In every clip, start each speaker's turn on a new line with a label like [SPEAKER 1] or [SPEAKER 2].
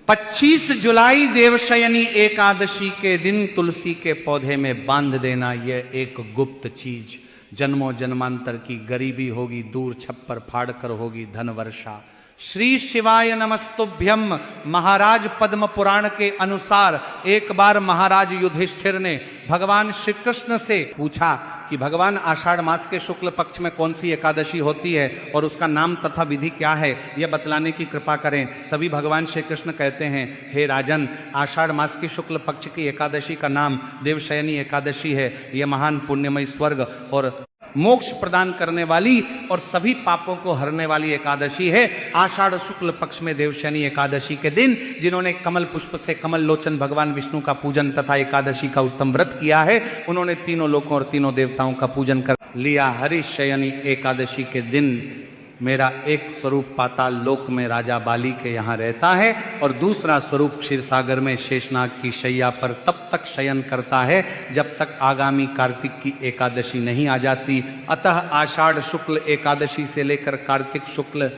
[SPEAKER 1] 25 जुलाई देवशयनी एकादशी के दिन तुलसी के पौधे में बांध देना, यह एक गुप्त चीज। जन्मों जन्मांतर की गरीबी होगी दूर, छप्पर फाड़कर होगी धन वर्षा। श्री शिवाय नमस्तुभ्यम। महाराज पद्म पुराण के अनुसार एक बार महाराज युधिष्ठिर ने भगवान श्री कृष्ण से पूछा कि भगवान आषाढ़ मास के शुक्ल पक्ष में कौन सी एकादशी होती है और उसका नाम तथा विधि क्या है, यह बतलाने की कृपा करें। तभी भगवान श्री कृष्ण कहते हैं, हे राजन, आषाढ़ मास की शुक्ल पक्ष की एकादशी का नाम देवशयनी एकादशी है। यह महान पुण्यमय स्वर्ग और मोक्ष प्रदान करने वाली और सभी पापों को हरने वाली एकादशी है। आषाढ़ शुक्ल पक्ष में देवशयनी एकादशी के दिन जिन्होंने कमल पुष्प से कमल लोचन भगवान विष्णु का पूजन तथा एकादशी का उत्तम व्रत किया है, उन्होंने तीनों लोकों और तीनों देवताओं का पूजन कर लिया। हरिशयनी एकादशी के दिन मेरा एक स्वरूप पाताल लोक में राजा बाली के यहाँ रहता है और दूसरा स्वरूप क्षीर सागर में शेषनाग की शैया पर तब तक शयन करता है जब तक आगामी कार्तिक की एकादशी नहीं आ जाती। अतः आषाढ़ शुक्ल एकादशी से लेकर कार्तिक शुक्ल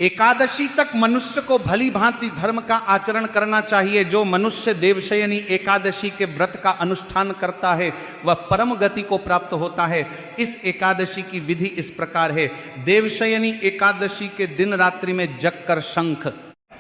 [SPEAKER 1] एकादशी तक मनुष्य को भली भांति धर्म का आचरण करना चाहिए। जो मनुष्य देवशयनी एकादशी के व्रत का अनुष्ठान करता है वह परम गति को प्राप्त होता है। इस एकादशी की विधि इस प्रकार है। देवशयनी एकादशी के दिन रात्रि में जगकर शंख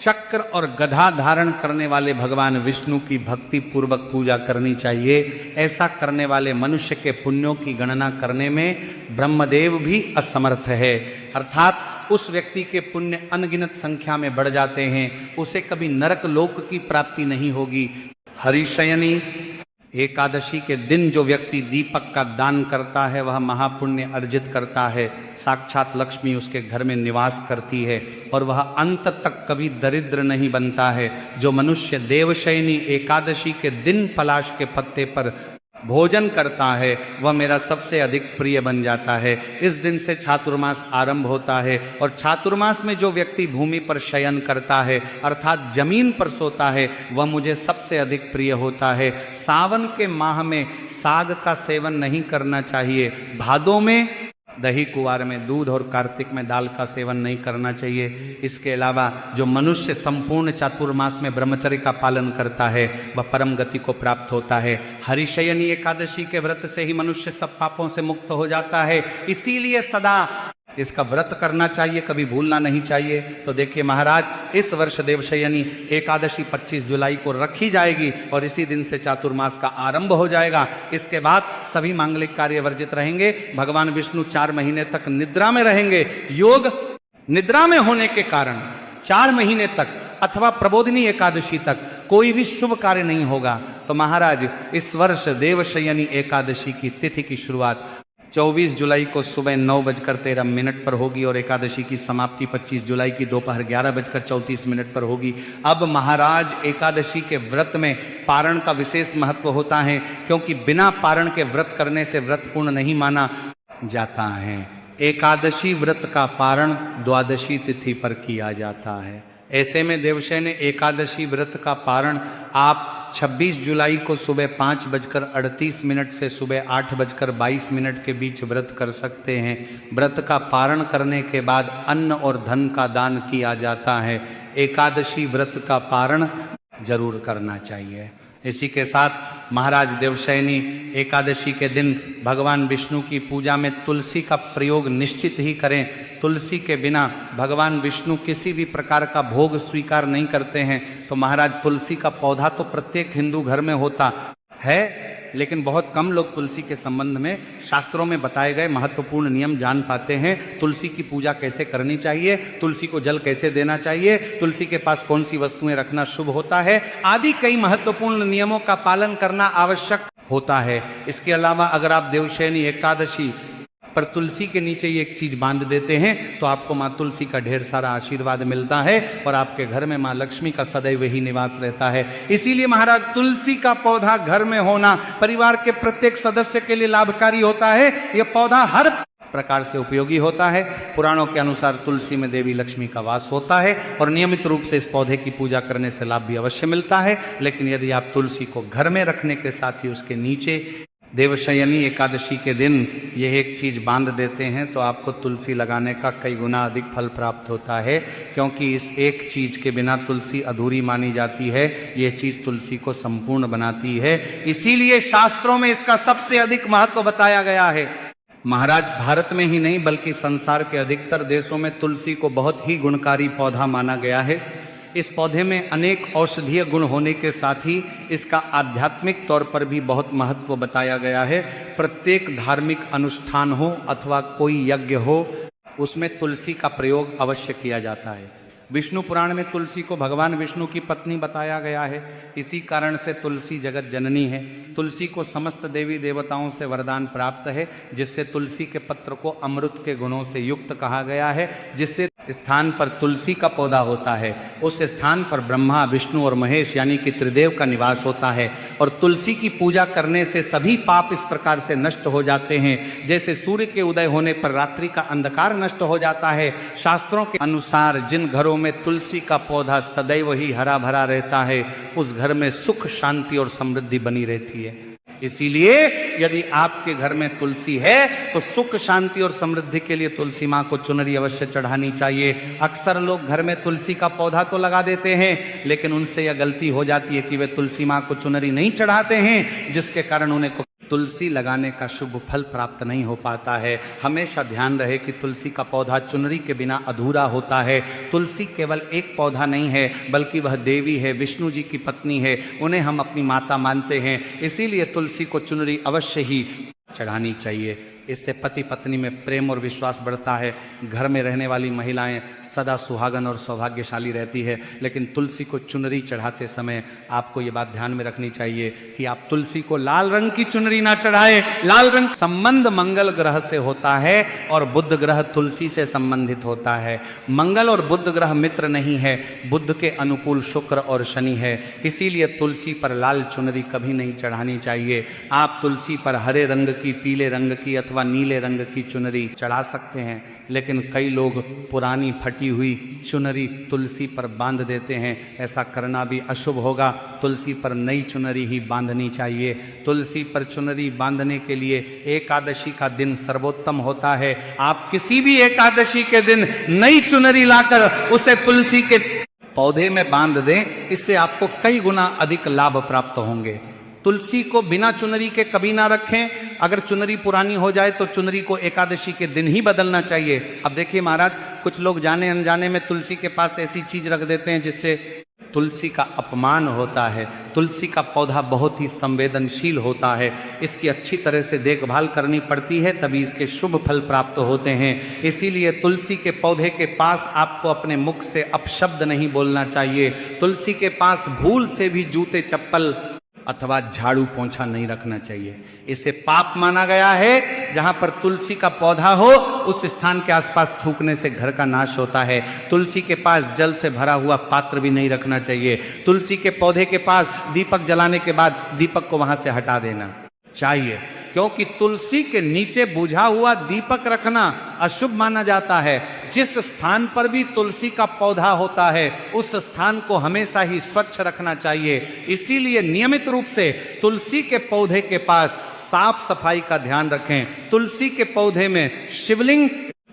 [SPEAKER 1] चक्र और गधा धारण करने वाले भगवान विष्णु की भक्ति पूर्वक पूजा करनी चाहिए। ऐसा करने वाले मनुष्य के पुण्यों की गणना करने में ब्रह्मदेव भी असमर्थ है, अर्थात उस व्यक्ति के पुण्य अनगिनत संख्या में बढ़ जाते हैं, उसे कभी नरक लोक की प्राप्ति नहीं होगी। हरिशयनी एकादशी के दिन जो व्यक्ति दीपक का दान करता है वह महापुण्य अर्जित करता है। साक्षात लक्ष्मी उसके घर में निवास करती है और वह अंत तक कभी दरिद्र नहीं बनता है। जो मनुष्य देवशयनी एकादशी के दिन पलाश के पत्ते पर भोजन करता है वह मेरा सबसे अधिक प्रिय बन जाता है। इस दिन से चातुर्मास आरंभ होता है और चातुर्मास में जो व्यक्ति भूमि पर शयन करता है अर्थात जमीन पर सोता है वह मुझे सबसे अधिक प्रिय होता है। सावन के माह में साग का सेवन नहीं करना चाहिए, भादों में दही कुवार में दूध और कार्तिक में दाल का सेवन नहीं करना चाहिए। इसके अलावा जो मनुष्य संपूर्ण चातुर्मास में ब्रह्मचर्य का पालन करता है वह परम गति को प्राप्त होता है। हरिशयनी एकादशी के व्रत से ही मनुष्य सब पापों से मुक्त हो जाता है, इसीलिए सदा इसका व्रत करना चाहिए, कभी भूलना नहीं चाहिए। तो देखिए महाराज, इस वर्ष देवशयनी एकादशी 25 जुलाई को रखी जाएगी और इसी दिन से चातुर्मास का आरंभ हो जाएगा। इसके बाद सभी मांगलिक कार्य वर्जित रहेंगे। भगवान विष्णु 4 महीने तक निद्रा में रहेंगे। योग निद्रा में होने के कारण 4 महीने तक अथवा प्रबोधिनी एकादशी तक कोई भी शुभ कार्य नहीं होगा। तो महाराज, इस वर्ष देवशयनी एकादशी की तिथि की शुरुआत 24 जुलाई को सुबह 9:13 पर होगी और एकादशी की समाप्ति 25 जुलाई की दोपहर 11:34 पर होगी। अब महाराज, एकादशी के व्रत में पारण का विशेष महत्व होता है, क्योंकि बिना पारण के व्रत करने से व्रत पूर्ण नहीं माना जाता है। एकादशी व्रत का पारण द्वादशी तिथि पर किया जाता है। ऐसे में देवशयनी एकादशी व्रत का पारण आप 26 जुलाई को सुबह 5:38 से सुबह 8:22 के बीच व्रत कर सकते हैं। व्रत का पारण करने के बाद अन्न और धन का दान किया जाता है। एकादशी व्रत का पारण जरूर करना चाहिए। इसी के साथ महाराज, देवशयनी एकादशी के दिन भगवान विष्णु की पूजा में तुलसी का प्रयोग निश्चित ही करें। तुलसी के बिना भगवान विष्णु किसी भी प्रकार का भोग स्वीकार नहीं करते हैं। तो महाराज, तुलसी का पौधा तो प्रत्येक हिंदू घर में होता है, लेकिन बहुत कम लोग तुलसी के संबंध में शास्त्रों में बताए गए महत्वपूर्ण नियम जान पाते हैं। तुलसी की पूजा कैसे करनी चाहिए, तुलसी को जल कैसे देना चाहिए, तुलसी के पास कौन सी वस्तुएं रखना शुभ होता है, आदि कई महत्वपूर्ण नियमों का पालन करना आवश्यक होता है। इसके अलावा अगर आप देवशयनी एकादशी पर तुलसी के नीचे ये एक चीज बांध देते हैं तो आपको माँ तुलसी का ढेर सारा आशीर्वाद मिलता है और आपके घर में माँ लक्ष्मी का सदैव ही निवास रहता है। इसीलिए महाराज, तुलसी का पौधा घर में होना परिवार के प्रत्येक सदस्य के लिए लाभकारी होता है। यह पौधा हर प्रकार से उपयोगी होता है। पुराणों के अनुसार तुलसी में देवी लक्ष्मी का वास होता है और नियमित रूप से इस पौधे की पूजा करने से लाभ भी अवश्य मिलता है। लेकिन यदि आप तुलसी को घर में रखने के साथ ही उसके नीचे देवशयनी एकादशी के दिन यह एक चीज बांध देते हैं तो आपको तुलसी लगाने का कई गुना अधिक फल प्राप्त होता है, क्योंकि इस एक चीज के बिना तुलसी अधूरी मानी जाती है। यह चीज तुलसी को संपूर्ण बनाती है, इसीलिए शास्त्रों में इसका सबसे अधिक महत्व बताया गया है। महाराज, भारत में ही नहीं बल्कि संसार के अधिकतर देशों में तुलसी को बहुत ही गुणकारी पौधा माना गया है। इस पौधे में अनेक औषधीय गुण होने के साथ ही इसका आध्यात्मिक तौर पर भी बहुत महत्व बताया गया है। प्रत्येक धार्मिक अनुष्ठान हो अथवा कोई यज्ञ हो, उसमें तुलसी का प्रयोग अवश्य किया जाता है। विष्णु पुराण में तुलसी को भगवान विष्णु की पत्नी बताया गया है, इसी कारण से तुलसी जगत जननी है। तुलसी को समस्त देवी देवताओं से वरदान प्राप्त है, जिससे तुलसी के पत्र को अमृत के गुणों से युक्त कहा गया है। जिससे स्थान पर तुलसी का पौधा होता है, उस स्थान पर ब्रह्मा, विष्णु और महेश यानी कि त्रिदेव का निवास होता है। और तुलसी की पूजा करने से सभी पाप इस प्रकार से नष्ट हो जाते हैं, जैसे सूर्य के उदय होने पर रात्रि का अंधकार नष्ट हो जाता है। शास्त्रों के अनुसार जिन घरों में तुलसी का पौधा सदैव ही हरा भरा रहता है, उस घर में सुख, शांति और समृद्धि बनी रहती है। इसीलिए यदि आपके घर में तुलसी है तो सुख, शांति और समृद्धि के लिए तुलसी माँ को चुनरी अवश्य चढ़ानी चाहिए। अक्सर लोग घर में तुलसी का पौधा तो लगा देते हैं, लेकिन उनसे यह गलती हो जाती है कि वे तुलसी माँ को चुनरी नहीं चढ़ाते हैं, जिसके कारण उन्हें तुलसी लगाने का शुभ फल प्राप्त नहीं हो पाता है। हमेशा ध्यान रहे कि तुलसी का पौधा चुनरी के बिना अधूरा होता है। तुलसी केवल एक पौधा नहीं है, बल्कि वह देवी है, विष्णु जी की पत्नी है, उन्हें हम अपनी माता मानते हैं। इसीलिए तुलसी को चुनरी अवश्य ही चढ़ानी चाहिए। इससे पति पत्नी में प्रेम और विश्वास बढ़ता है। घर में रहने वाली महिलाएं सदा सुहागन और सौभाग्यशाली रहती है। लेकिन तुलसी को चुनरी चढ़ाते समय आपको ये बात ध्यान में रखनी चाहिए कि आप तुलसी को लाल रंग की चुनरी ना चढ़ाए। लाल रंग संबंध मंगल ग्रह से होता है और बुध ग्रह तुलसी से संबंधित होता है। मंगल और बुध ग्रह मित्र नहीं है, बुध के अनुकूल शुक्र और शनि है। इसीलिए तुलसी पर लाल चुनरी कभी नहीं चढ़ानी चाहिए। आप तुलसी पर हरे रंग की, पीले रंग की अथवा नीले रंग की चुनरी चढ़ा सकते हैं, लेकिन कई लोग पुरानी फटी हुई चुनरी तुलसी पर बांध देते हैं। ऐसा करना भी अशुभ होगा। तुलसी पर नई चुनरी ही बांधनी चाहिए। तुलसी पर चुनरी बांधने के लिए एकादशी का दिन सर्वोत्तम होता है। आप किसी भी एकादशी के दिन नई चुनरी लाकर उसे तुलसी के पौधे में बांध दें, इससे आपको कई गुना अधिक लाभ प्राप्त होंगे। तुलसी को बिना चुनरी के कभी ना रखें। अगर चुनरी पुरानी हो जाए तो चुनरी को एकादशी के दिन ही बदलना चाहिए। अब देखिए महाराज, कुछ लोग जाने अनजाने में तुलसी के पास ऐसी चीज रख देते हैं जिससे तुलसी का अपमान होता है। तुलसी का पौधा बहुत ही संवेदनशील होता है, इसकी अच्छी तरह से देखभाल करनी पड़ती है, तभी इसके शुभ फल प्राप्त होते हैं। इसीलिए तुलसी के पौधे के पास आपको अपने मुख से अपशब्द नहीं बोलना चाहिए। तुलसी के पास भूल से भी जूते, चप्पल अथवा झाड़ू पोंछा नहीं रखना चाहिए। इसे पाप माना गया है। जहां पर तुलसी का पौधा हो उस स्थान के आसपास थूकने से घर का नाश होता है। तुलसी के पास जल से भरा हुआ पात्र भी नहीं रखना चाहिए। तुलसी के पौधे के पास दीपक जलाने के बाद दीपक को वहां से हटा देना चाहिए, क्योंकि तुलसी के नीचे बुझा हुआ दीपक रखना अशुभ माना जाता है। जिस स्थान पर भी तुलसी का पौधा होता है उस स्थान को हमेशा ही स्वच्छ रखना चाहिए। इसीलिए नियमित रूप से तुलसी के पौधे के पास साफ सफाई का ध्यान रखें। तुलसी के पौधे में शिवलिंग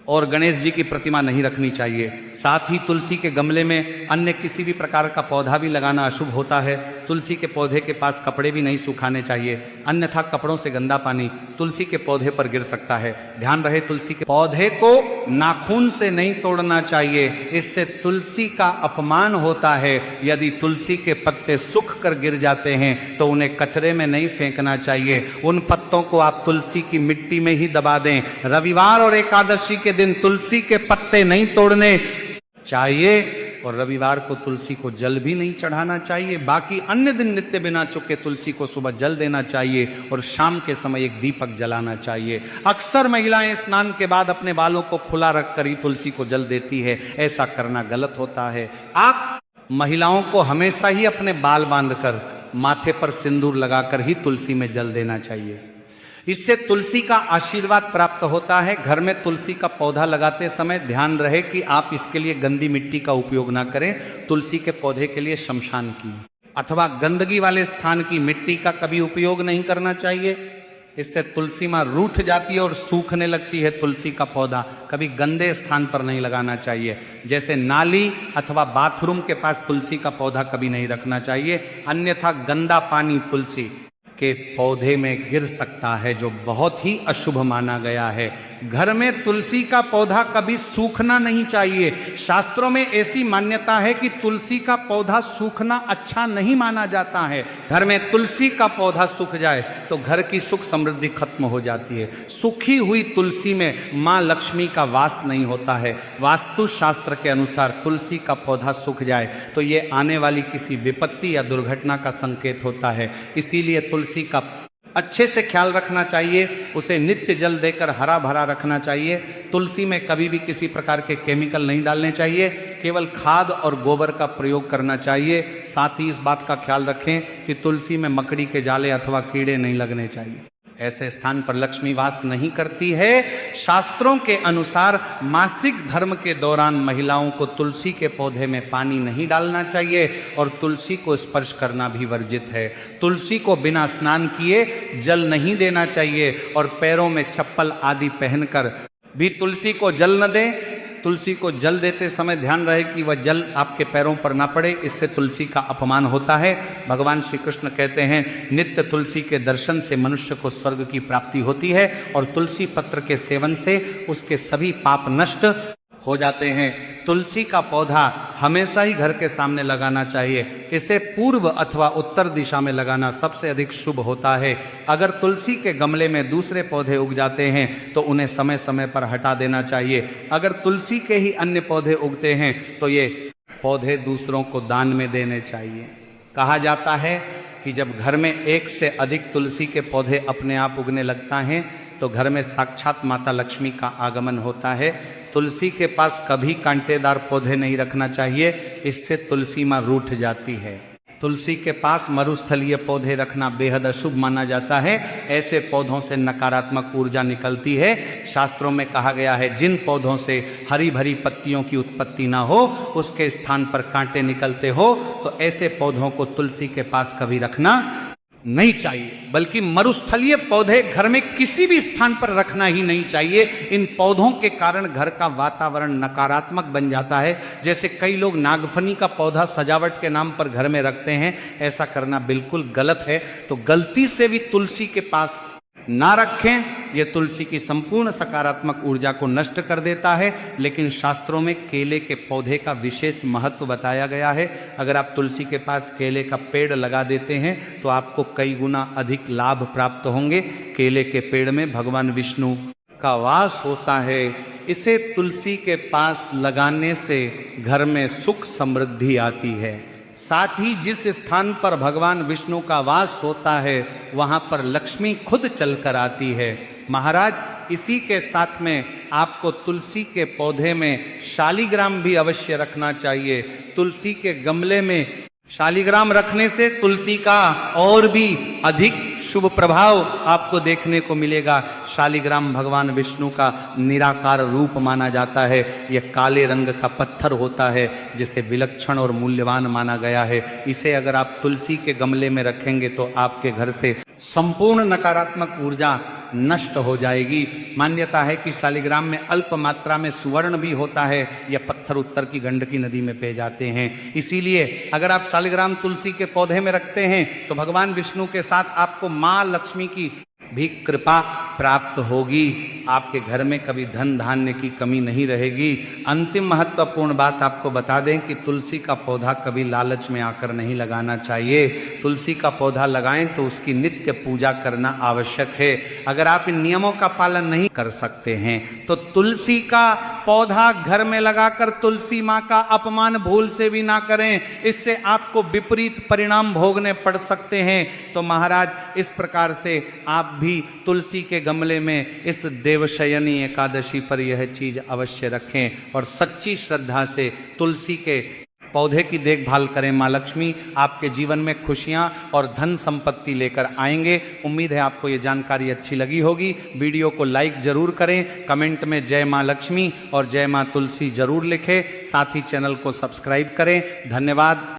[SPEAKER 1] और गणेश जी की प्रतिमा नहीं रखनी चाहिए। साथ ही तुलसी के गमले में अन्य किसी भी प्रकार का पौधा भी लगाना अशुभ होता है। तुलसी के पौधे के पास कपड़े भी नहीं सुखाने चाहिए, अन्यथा कपड़ों से गंदा पानी तुलसी के पौधे पर गिर सकता है। ध्यान रहे, तुलसी के पौधे को नाखून से नहीं तोड़ना चाहिए, इससे तुलसी का अपमान होता है। यदि तुलसी के पत्ते सूख कर गिर जाते हैं तो उन्हें कचरे में नहीं फेंकना चाहिए, उन पत्तों को आप तुलसी की मिट्टी में ही दबा दें। रविवार और एकादशी के दिन तुलसी के पत्ते नहीं तोड़ने चाहिए और रविवार को तुलसी को जल भी नहीं चढ़ाना चाहिए। बाकी अन्य दिन नित्य बिना चुके तुलसी को सुबह जल देना चाहिए और शाम के समय एक दीपक जलाना चाहिए। अक्सर महिलाएं स्नान के बाद अपने बालों को खुला रखकर ही तुलसी को जल देती है, ऐसा करना गलत होता है। आप महिलाओं को हमेशा ही अपने बाल बांधकर माथे पर सिंदूर लगाकर ही तुलसी में जल देना चाहिए। इससे तुलसी का आशीर्वाद प्राप्त होता है। घर में तुलसी का पौधा लगाते समय ध्यान रहे कि आप इसके लिए गंदी मिट्टी का उपयोग ना करें। तुलसी के पौधे के लिए शमशान की अथवा गंदगी वाले स्थान की मिट्टी का कभी उपयोग नहीं करना चाहिए। इससे तुलसी माँ रूठ जाती है और सूखने लगती है। तुलसी का पौधा कभी गंदे स्थान पर नहीं लगाना चाहिए, जैसे नाली अथवा बाथरूम के पास तुलसी का पौधा कभी नहीं रखना चाहिए, अन्यथा गंदा पानी तुलसी के पौधे में गिर सकता है, जो बहुत ही अशुभ माना गया है। घर में तुलसी का पौधा कभी सूखना नहीं चाहिए। शास्त्रों में ऐसी मान्यता है कि तुलसी का पौधा सूखना अच्छा नहीं माना जाता है। घर में तुलसी का पौधा सूख जाए तो घर की सुख समृद्धि खत्म हो जाती है। सूखी हुई तुलसी में माँ लक्ष्मी का वास नहीं होता है। वास्तु शास्त्र के अनुसार तुलसी का पौधा सूख जाए तो ये आने वाली किसी विपत्ति या दुर्घटना का संकेत होता है। इसीलिए तुलसी का अच्छे से ख्याल रखना चाहिए, उसे नित्य जल देकर हरा भरा रखना चाहिए। तुलसी में कभी भी किसी प्रकार के केमिकल नहीं डालने चाहिए, केवल खाद और गोबर का प्रयोग करना चाहिए। साथ ही इस बात का ख्याल रखें कि तुलसी में मकड़ी के जाले अथवा कीड़े नहीं लगने चाहिए। ऐसे स्थान पर लक्ष्मी वास नहीं करती है। शास्त्रों के अनुसार मासिक धर्म के दौरान महिलाओं को तुलसी के पौधे में पानी नहीं डालना चाहिए और तुलसी को स्पर्श करना भी वर्जित है। तुलसी को बिना स्नान किए जल नहीं देना चाहिए और पैरों में चप्पल आदि पहनकर भी तुलसी को जल न दें। तुलसी को जल देते समय ध्यान रहे कि वह जल आपके पैरों पर ना पड़े, इससे तुलसी का अपमान होता है। भगवान श्री कृष्ण कहते हैं, नित्य तुलसी के दर्शन से मनुष्य को स्वर्ग की प्राप्ति होती है और तुलसी पत्र के सेवन से उसके सभी पाप नष्ट हो जाते हैं। तुलसी का पौधा हमेशा ही घर के सामने लगाना चाहिए। इसे पूर्व अथवा उत्तर दिशा में लगाना सबसे अधिक शुभ होता है। अगर तुलसी के गमले में दूसरे पौधे उग जाते हैं तो उन्हें समय समय पर हटा देना चाहिए। अगर तुलसी के ही अन्य पौधे उगते हैं तो ये पौधे दूसरों को दान में देने चाहिए। कहा जाता है कि जब घर में एक से अधिक तुलसी के पौधे अपने आप उगने लगता है तो घर में साक्षात माता लक्ष्मी का आगमन होता है। तुलसी के पास कभी कांटेदार पौधे नहीं रखना चाहिए, इससे तुलसी माँ रूठ जाती है। तुलसी के पास मरुस्थलीय पौधे रखना बेहद अशुभ माना जाता है। ऐसे पौधों से नकारात्मक ऊर्जा निकलती है। शास्त्रों में कहा गया है, जिन पौधों से हरी भरी पत्तियों की उत्पत्ति ना हो, उसके स्थान पर कांटे निकलते हो, तो ऐसे पौधों को तुलसी के पास कभी रखना नहीं चाहिए। बल्कि मरुस्थलीय पौधे घर में किसी भी स्थान पर रखना ही नहीं चाहिए। इन पौधों के कारण घर का वातावरण नकारात्मक बन जाता है। जैसे कई लोग नागफनी का पौधा सजावट के नाम पर घर में रखते हैं, ऐसा करना बिल्कुल गलत है। तो गलती से भी तुलसी के पास ना रखें। यह तुलसी की संपूर्ण सकारात्मक ऊर्जा को नष्ट कर देता है। लेकिन शास्त्रों में केले के पौधे का विशेष महत्व बताया गया है। अगर आप तुलसी के पास केले का पेड़ लगा देते हैं तो आपको कई गुना अधिक लाभ प्राप्त होंगे। केले के पेड़ में भगवान विष्णु का वास होता है। इसे तुलसी के पास लगाने से घर में सुख समृद्धि आती है। साथ ही जिस स्थान पर भगवान विष्णु का वास होता है वहां पर लक्ष्मी खुद चलकर आती है। महाराज, इसी के साथ में आपको तुलसी के पौधे में शालिग्राम भी अवश्य रखना चाहिए। तुलसी के गमले में शालिग्राम रखने से तुलसी का और भी अधिक शुभ प्रभाव आपको देखने को मिलेगा। शालिग्राम भगवान विष्णु का निराकार रूप माना जाता है। यह काले रंग का पत्थर होता है जिसे विलक्षण और मूल्यवान माना गया है। इसे अगर आप तुलसी के गमले में रखेंगे तो आपके घर से संपूर्ण नकारात्मक ऊर्जा नष्ट हो जाएगी। मान्यता है कि शालिग्राम में अल्प मात्रा में सुवर्ण भी होता है। यह पत्थर उत्तर की गंडकी नदी में पे जाते हैं। इसीलिए अगर आप शालिग्राम तुलसी के पौधे में रखते हैं तो भगवान विष्णु के साथ आपको माँ लक्ष्मी की भी कृपा प्राप्त होगी। आपके घर में कभी धन धान्य की कमी नहीं रहेगी। अंतिम महत्वपूर्ण बात आपको बता दें कि तुलसी का पौधा कभी लालच में आकर नहीं लगाना चाहिए। तुलसी का पौधा लगाएं तो उसकी नित्य पूजा करना आवश्यक है। अगर आप इन नियमों का पालन नहीं कर सकते हैं तो तुलसी का पौधा घर में लगाकर तुलसी माँ का अपमान भूल से भी ना करें, इससे आपको विपरीत परिणाम भोगने पड़ सकते हैं। तो महाराज, इस प्रकार से आप भी तुलसी के गमले में इस देवशयनी एकादशी पर यह चीज अवश्य रखें और सच्ची श्रद्धा से तुलसी के पौधे की देखभाल करें। माँ लक्ष्मी आपके जीवन में खुशियां और धन संपत्ति लेकर आएंगे। उम्मीद है आपको ये जानकारी अच्छी लगी होगी। वीडियो को लाइक जरूर करें, कमेंट में जय माँ लक्ष्मी और जय माँ तुलसी जरूर लिखें। साथ ही चैनल को सब्सक्राइब करें। धन्यवाद।